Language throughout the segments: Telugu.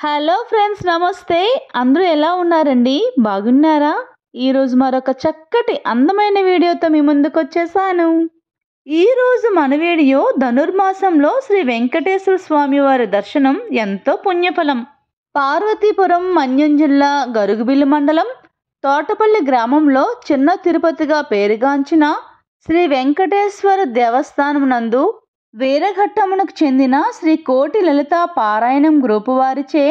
హలో ఫ్రెండ్స్, నమస్తే. అందరూ ఎలా ఉన్నారండి? బాగున్నారా? ఈరోజు మరొక చక్కటి అందమైన వీడియోతో మీ ముందుకు వచ్చేసాను. ఈరోజు మన వీడియో ధనుర్మాసంలో శ్రీ వెంకటేశ్వర స్వామి వారి దర్శనం ఎంతో పుణ్యఫలం. పార్వతీపురం మన్యం జిల్లా గరుగుబిల్లి మండలం తోటపల్లి గ్రామంలో చిన్న తిరుపతిగా పేరుగాంచిన శ్రీ వెంకటేశ్వర దేవస్థానం నందు వీరఘట్టమునకు చెందిన శ్రీ కోటి లలిత పారాయణం గ్రూపు వారిచే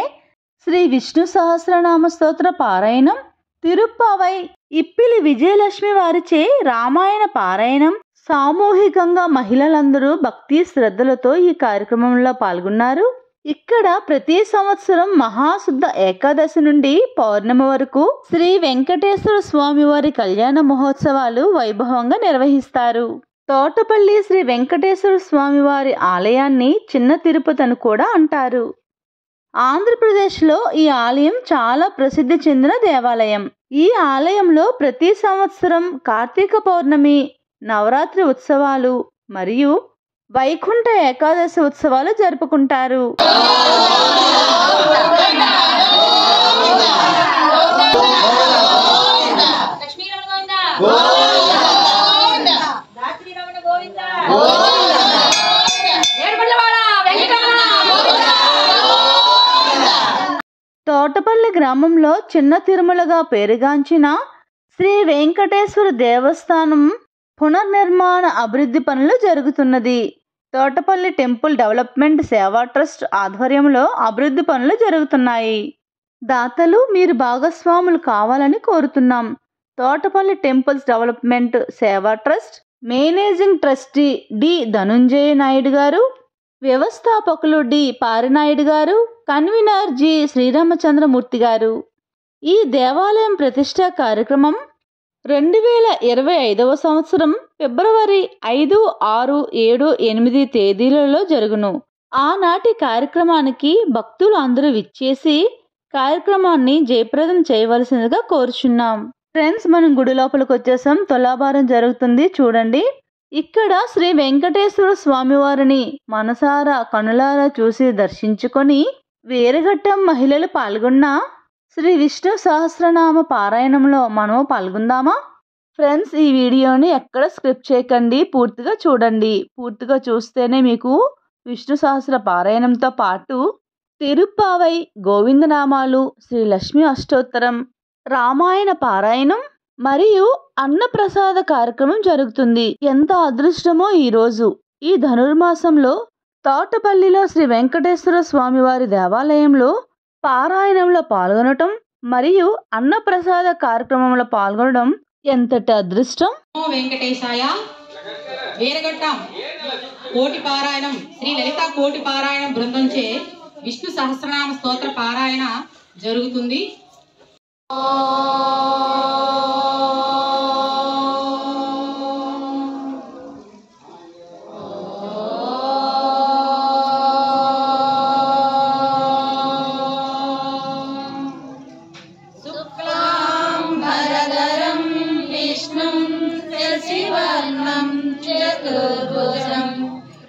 శ్రీ విష్ణు సహస్రనామ స్తోత్ర పారాయణం, తిరుప్పావై ఇప్పిలి విజయలక్ష్మి వారిచే రామాయణ పారాయణం సామూహికంగా మహిళలందరూ భక్తి శ్రద్ధలతో ఈ కార్యక్రమంలో పాల్గొన్నారు. ఇక్కడ ప్రతి సంవత్సరం మహాశుద్ధ ఏకాదశి నుండి పౌర్ణమి వరకు శ్రీ వెంకటేశ్వర స్వామి వారి కళ్యాణ మహోత్సవాలు వైభవంగా నిర్వహిస్తారు. తోటపల్లి శ్రీ వెంకటేశ్వర స్వామి వారి ఆలయాన్ని చిన్న తిరుపతి అని కూడా అంటారు. ఆంధ్రప్రదేశ్లో ఈ ఆలయం చాలా ప్రసిద్ధి చెందిన దేవాలయం. ఈ ఆలయంలో ప్రతి సంవత్సరం కార్తీక పౌర్ణమి, నవరాత్రి ఉత్సవాలు మరియు వైకుంఠ ఏకాదశి ఉత్సవాలు జరుపుకుంటారు. తోటపల్లి గ్రామంలో చిన్న తిరుమలగా పేరుగాంచిన శ్రీ వెంకటేశ్వర దేవస్థానం పునర్నిర్మాణ అభివృద్ధి పనులు జరుగుతున్నది. తోటపల్లి టెంపుల్ డెవలప్మెంట్ సేవా ట్రస్ట్ ఆధ్వర్యంలో అభివృద్ధి పనులు జరుగుతున్నాయి. దాతలు మీరు భాగస్వాములు కావాలని కోరుతున్నాం. తోటపల్లి టెంపుల్స్ డెవలప్మెంట్ సేవా trust managing trustee D Dhananjaya Naidu గారు, వ్యవస్థాపకులు డి పారినాయుడు గారు, కన్వీనర్ జి శ్రీరామచంద్రమూర్తి గారు. ఈ దేవాలయం ప్రతిష్ఠా కార్యక్రమం 2025 సంవత్సరం ఫిబ్రవరి 5, 6, 7, 8 తేదీలలో జరుగును. ఆనాటి కార్యక్రమానికి భక్తులు అందరూ విచ్చేసి కార్యక్రమాన్ని జయప్రదం చేయవలసిందిగా కోరుచున్నాం. ఫ్రెండ్స్, మనం గుడి లోపలికి వచ్చేసాం. తులాభారం జరుగుతుంది చూడండి. ఇక్కడ శ్రీ వెంకటేశ్వర స్వామివారిని మనసారా కనులారా చూసి దర్శించుకొని వీరఘట్టం మహిళలు పాల్గొన్న శ్రీ విష్ణు సహస్రనామ పారాయణంలో మనం పాల్గొందామా? ఫ్రెండ్స్, ఈ వీడియోని ఎక్కడ స్క్రిప్ట్ చేయకండి, పూర్తిగా చూడండి. పూర్తిగా చూస్తేనే మీకు విష్ణు సహస్ర పారాయణంతో పాటు తిరుప్పావై గోవిందనామాలు, శ్రీ లక్ష్మీ అష్టోత్తరం, రామాయణ పారాయణం మరియు అన్నప్రసాద కార్యక్రమం జరుగుతుంది. ఎంత అదృష్టమో ఈరోజు ఈ ధనుర్మాసంలో తోటపల్లిలో శ్రీ వెంకటేశ్వర స్వామి వారి దేవాలయంలో పారాయణంలో పాల్గొనటం మరియు అన్నప్రసాద కార్యక్రమంలో పాల్గొనడం ఎంతటి అదృష్టం. వెంకటేశాయ. వీరఘట్టం కోటి పారాయణం శ్రీ లలిత కోటి పారాయణం బృందంచే విష్ణు సహస్రనామ స్తోత్ర పారాయణ జరుగుతుంది.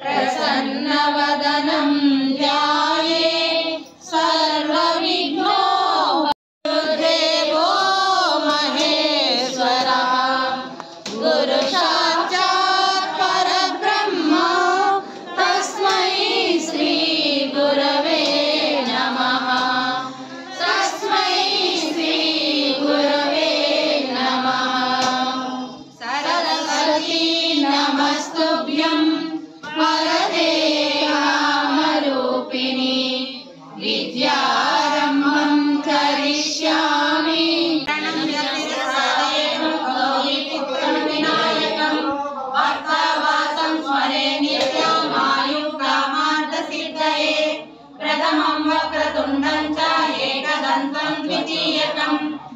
ప్రసన్నవదనం ధ్యాయే సర్వవిఘ్నో దేవో మహేశ్వరః గురు సాక్షాత్ పరబ్రహ్మ తస్మై శ్రీ గురవే నమః. తస్మై శ్రీ గురవే నమః. సరస్వతీ నమస్తుభ్యం వరదే కామరూపిణి విద్యారంభం కరిష్యామి. వినాయకం భక్తవాసం స్మరే నిత్యం ఆయుఃకామార్థసిద్ధయే. ప్రథమం వక్రతుండం చ ఏకదంతం ద్వితీయకం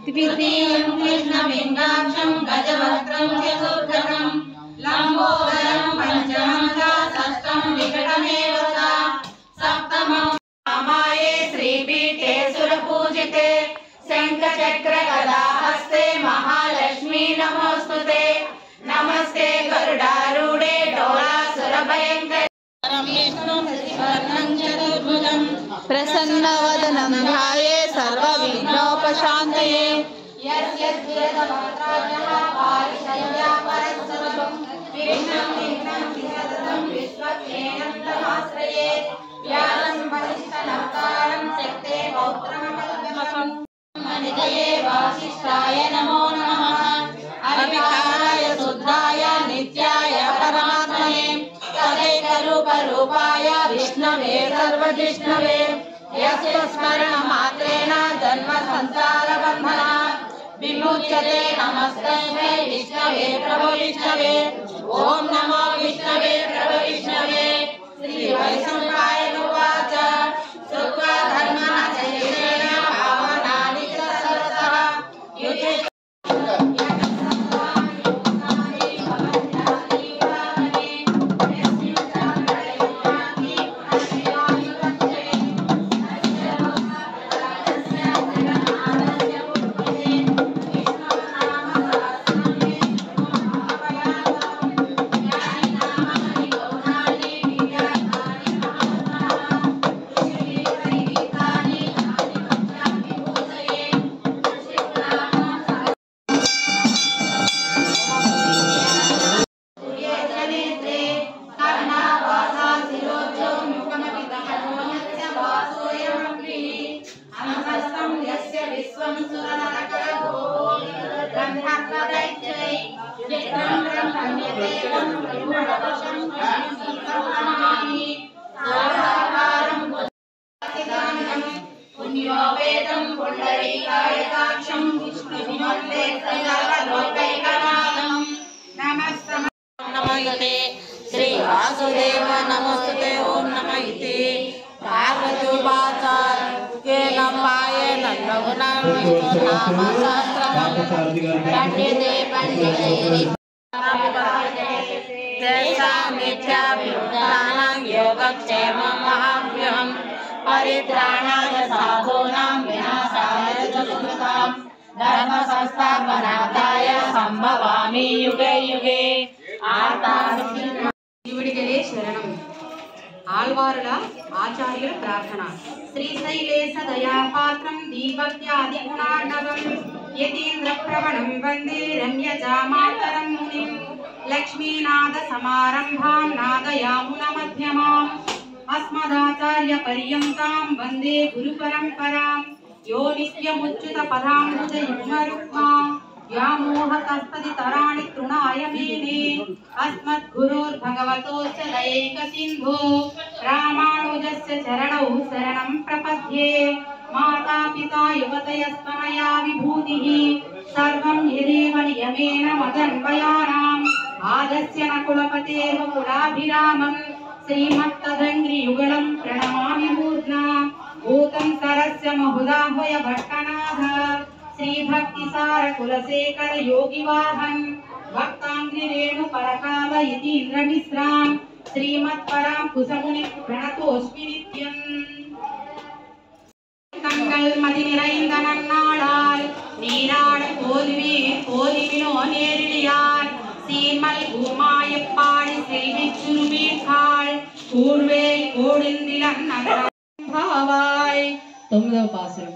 ద్వితీయం కృష్ణలింగాక్షం గజవక్త్రం చతుర్థకం లంబోదరం పంచమం చ షష్టం వికటమేవ చ సప్తమం రామాయే శ్రీపీఠే సురపూజితే శంఖచక్ర గదాహస్తే మహాలక్ష్మీ నమోస్తుతే. నమస్తే గరుడారూఢే డోలాసురభయంకర విష్ణుం చతుర్భుజం ప్రసన్నవదనం शान्तये यस्य द्विरदमात्राजः पारिशय्या परस्सवं विघ्नं विघ्नं विसततं विश्वक्सेनन्तमाश्रये व्यालं वरिष्ठनवतारं शक्ते पौत्रमकल्पकं मनिदये वासिष्ठाय नमो नमः अविकाराय शुद्धाय नित्याय परमात्मने सदैकरूपरूपाय विष्णवे सर्वजिष्णवे यस्य स्मरणमात्रेण जन्म संसारबन्धनात् विमुच्यते नमस्ते विष्णवे प्रभो विष्णवे ॐ नमो विष्णवे प्रभो विष्णवे श्री वैष्णवाय उवाच श्रुत्वा धर्मनाशयेन पावनानि च सरसः युधे पुण्योपेतं पुण्डरीकायताक्षं विष्णुविनोदेकलोकैकनाथं नमस्ते श्री वासुदेव नमस्ते ओम नमः इति पार्वतीवाच केन पायेन रघुनाथ नाम सहस्रनाम पंडिते पंडिते नित्याभियुक्तानां योगक्षेमं महाभ्यहम् परित्राणाय साधूनां विनाशाय च दुष्कृतां धर्म संस्थापनार्थाय संभवामि युगे युगे శివుడిగలే శరణం. ఆళ్వారుల ఆచార్యుల ప్రార్థన. శ్రీశైలేశ దయాపాత్రం దీపత్యాది గుణార్ణవం యతీంద్ర ప్రవణం వందే రమ్యజామాతరం మునిం లక్ష్మీనాథ సమారంభాం నాదయామున మధ్యమాం అస్మదాచార్య పర్యంతాం వందే గురు పరంపరాం యో నిత్యముచ్యుత పదాంబుజ యుగ్మరుక్మా వ్యామోహతస్తదితరాణి తృణాయ మేనే అస్మద్గురోర్భగవతోశ్చ దయైకసింధో రామానుజస్య చరణౌ శరణం ప్రపద్యే మాతాపితా యువతయస్తమయా విభూతిః సర్వం యదేవ నియమేన మదన్వయానాం ఆదస్య న కులపతేః కులాభిరామం శ్రీమత్తదంగ్రియుగళం ప్రణమామి మూర్ధ్నా భూతం సరస్య మహుదాహ్వయ భట్టనాథ श्रीभक्तिसार कुलशेखर योगिवाहन भक्तांग्रिरेणु परकाल यतीन्द्रमिश्रां श्रीमत्परां कुसमुनि प्रणतोऽस्मि नित्यं तंगल मदि நிறைந்த நன்னாளால் நீராட போதுவினோ நேரிழியார் சீமல் பூமாயப்பாடி செல்வி சுருமீர்காள் கூர்வே கோடிந்திலன் நகரவாய். 9వ పాసురం.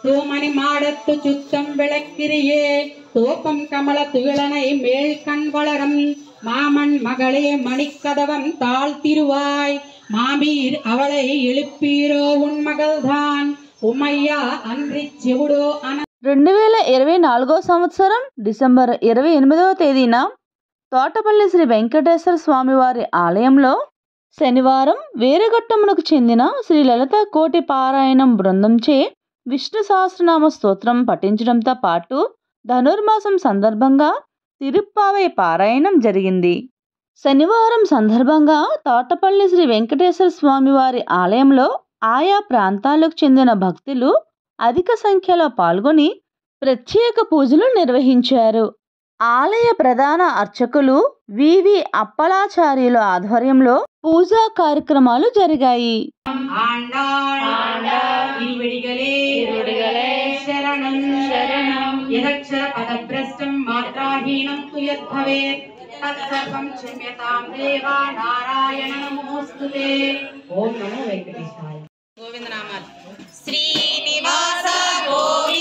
தூமணி மாடத்து சுத்தம் விளக்கிரியே தோப்பம் கமல துகளனை மேல் கண் வளரும் மாமன் மகளே மணிக்கதவம் தாழ்த்திருவாய் மாமீர் அவளை எழுப்பீரோ உன் மகள்தான் ఉమయ్యా అన్రి చెవుడో అన. 2024 సంవత్సరం డిసెంబర్ 28వ తేదీన తోటపల్లి శ్రీ వెంకటేశ్వర స్వామివారి ఆలయంలో శనివారం వేరగట్టమునకు చెందిన శ్రీ లలిత కోటి పారాయణం బృందంచే విష్ణు సహస్రనామ స్తోత్రం పఠించడంతో పాటు ధనుర్మాసం సందర్భంగా తిరుప్పావై పారాయణం జరిగింది. శనివారం సందర్భంగా తోటపల్లి శ్రీ వెంకటేశ్వర స్వామివారి ఆలయంలో ఆయా ప్రాంతాలకు చెందిన భక్తులు అధిక సంఖ్యలో పాల్గొని ప్రత్యేక పూజలు నిర్వహించారు. ఆలయ ప్రధాన అర్చకులు వివి అప్పలాచార్యుల ఆధ్వర్యంలో పూజా కార్యక్రమాలు జరిగాయి. తత్సర్వం క్షమ్యతాం దేవా నారాయణ నమోస్తుతే. ఓం నమో వెంకటేశాయ. గోవిందనామాలు. శ్రీనివాస గోవింద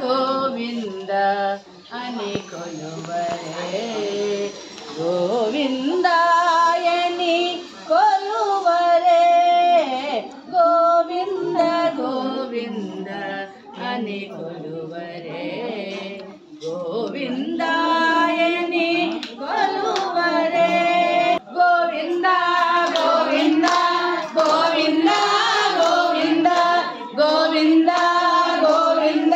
గోవింద అని కొలువరే గోవిందాయని కొలువరే గోవింద గోవింద అని కొలువరే గోవిందాయని కొలువరే గోవింద గోవింద గోవింద గోవింద గోవింద గోవింద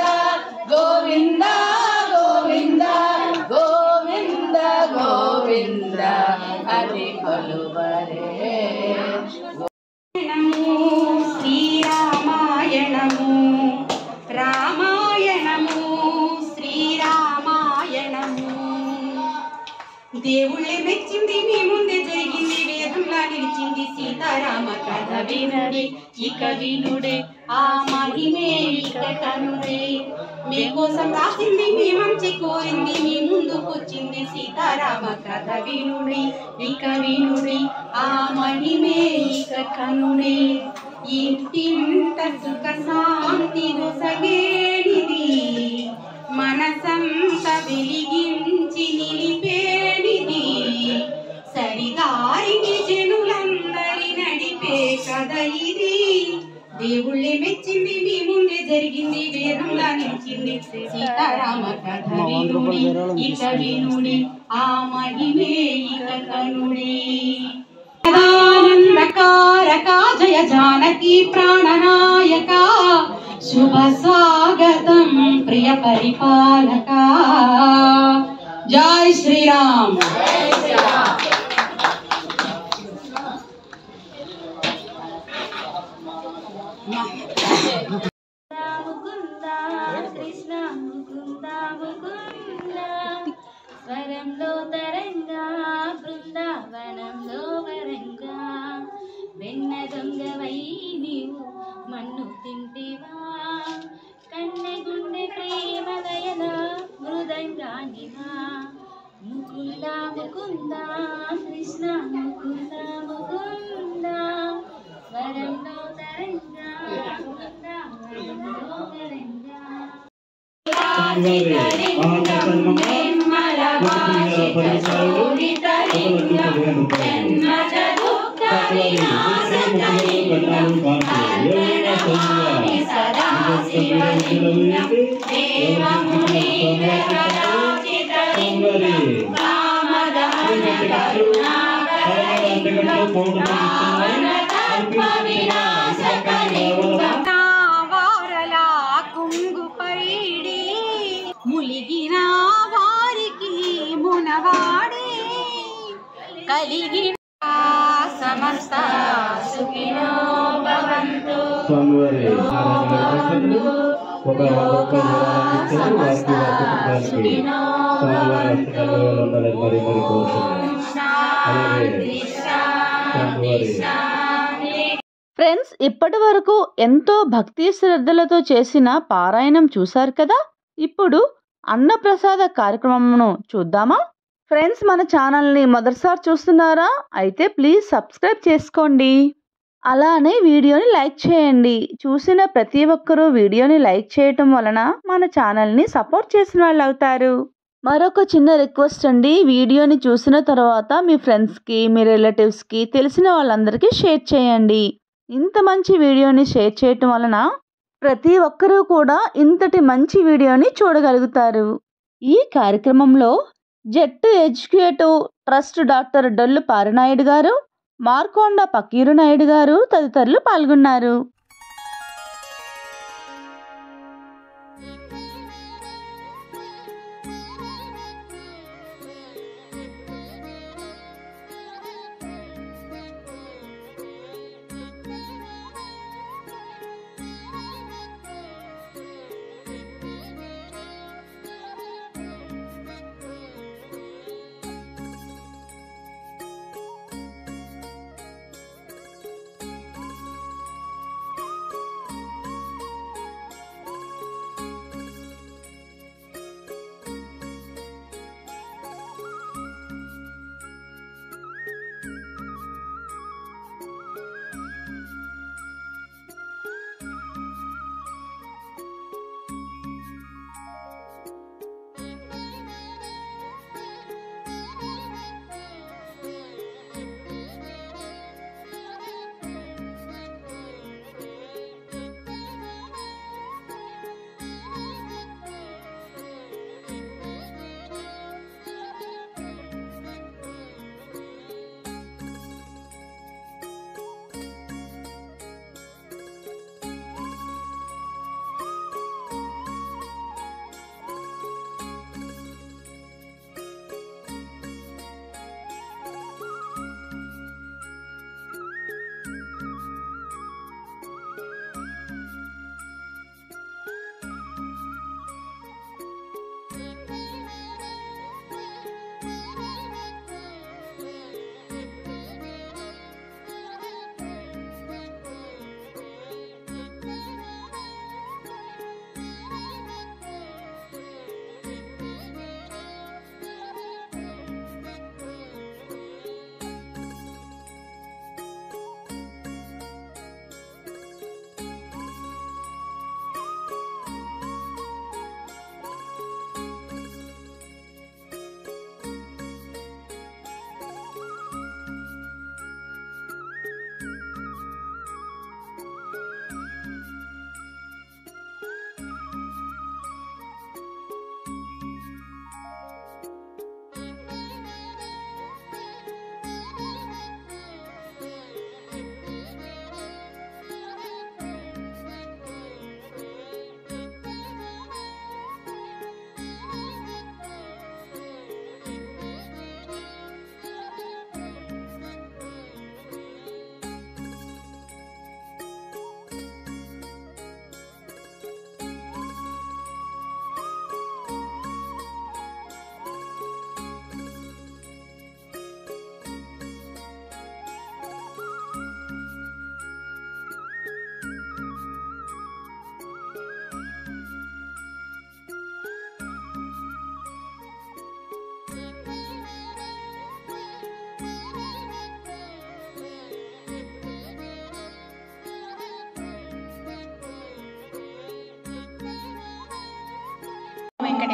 గోవింద గోవింద గోవింద గోవింద అని కొలువరే శ్రీరామాయణము రామాయణము శ్రీరామాయణము దేవుళ్ళే మెచ్చింది మీ ముందే జరిగింది వేదంలా నిలిచింది సీతారామ కథ వినడే ఇక వినుడే ఆ మహిమే ఇక కనుడే మీకోసం రాసింది మీ మంచి కోరింది మీ ముందుకొచ్చింది సీతారామ కథ వినుడే ఇక వినుడే ఆ మహిమే ఇక కనుడే ఇంటింట సుఖ శాంతి నొసగేనిది మనసంత వెలిగించి నిలిపేనిది సరిదారిని జనులందరి నడిపే కథ ఇది దేవుళ్ళే మెచ్చింది మీ ముందే జరిగింది వేదంలా నిలిచింది సీతారామ కథ వినుడి ఇక వినుడి ఆ మహిమే ఇక కనుడి ఆనందకారక జయ జానకి ప్రాణనాయక శుభ స్వాగతం ప్రియ పరిపాలక జై శ్రీరామ్ కృష్ణ ముకుంద ముకుంద స్వరంలో తరంగా బృందావనంలో వరంగా వెన్న దొంగవై నీవు మన్ను తింటివా కన్నె గుండె ప్రేమ దయల మృదంగానివా ముకుంద ముకుంద కృష్ణ ముకుంద ముకుంద స్వరంలో తరంగా బృందావనంలో వరంగా ములిగిన వారికి మునవాడే కలిగిన సమస్త సుఖినో భవంతు ఫ్రెండ్స్, ఇప్పటి వరకు ఎంతో భక్తి శ్రద్ధలతో చేసిన పారాయణం చూశారు కదా. ఇప్పుడు అన్నప్రసాద కార్యక్రమమును చూద్దామా. ఫ్రెండ్స్, మన ఛానల్ని మొదటిసారి చూస్తున్నారా? అయితే ప్లీజ్ సబ్స్క్రైబ్ చేసుకోండి. అలానే వీడియోని లైక్ చేయండి. చూసిన ప్రతి ఒక్కరూ వీడియోని లైక్ చేయటం వలన మన ఛానల్ని సపోర్ట్ చేసిన వాళ్ళు అవుతారు. మరొక చిన్న రిక్వెస్ట్ అండి, వీడియోని చూసిన తర్వాత మీ ఫ్రెండ్స్కి, మీ రిలేటివ్స్కి, తెలిసిన వాళ్ళందరికీ షేర్ చేయండి. ఇంత మంచి వీడియోని షేర్ చేయటం వలన ప్రతి ఒక్కరూ కూడా ఇంతటి మంచి వీడియోని చూడగలుగుతారు. ఈ కార్యక్రమంలో జట్టు ఎడ్యుకేటివ్ ట్రస్ట్ డాక్టర్ డొల్లు పారినాయుడు గారు, మార్కొండ పకీరు నాయుడు గారు తదితరులు పాల్గొన్నారు.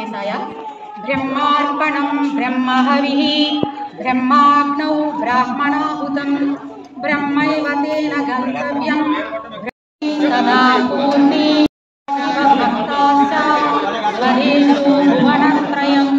గణేశాయ. బ్రహ్మార్పణం బ్రహ్మహవిః బ్రహ్మాగ్నౌ బ్రాహ్మణాహుతం బ్రహ్మైవ తేన గంతవ్యం సదా పూర్ణి భక్తాశ్చ స్వరేషు భువనత్రయం.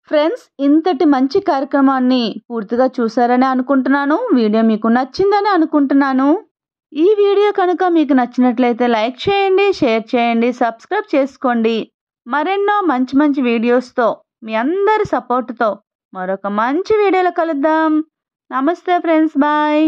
ఫ్రెండ్స్, ఇంతటి మంచి కార్యక్రమాన్ని పూర్తిగా చూసారని అనుకుంటున్నాను. వీడియో మీకు నచ్చిందని అనుకుంటున్నాను. ఈ వీడియో కనుక మీకు నచ్చినట్లయితే లైక్ చేయండి, షేర్ చేయండి, సబ్స్క్రైబ్ చేసుకోండి. మరెన్నో మంచి మంచి వీడియోస్తో మీ అందరి సపోర్టుతో మరొక మంచి వీడియోలో కలుద్దాం. నమస్తే ఫ్రెండ్స్, బాయ్.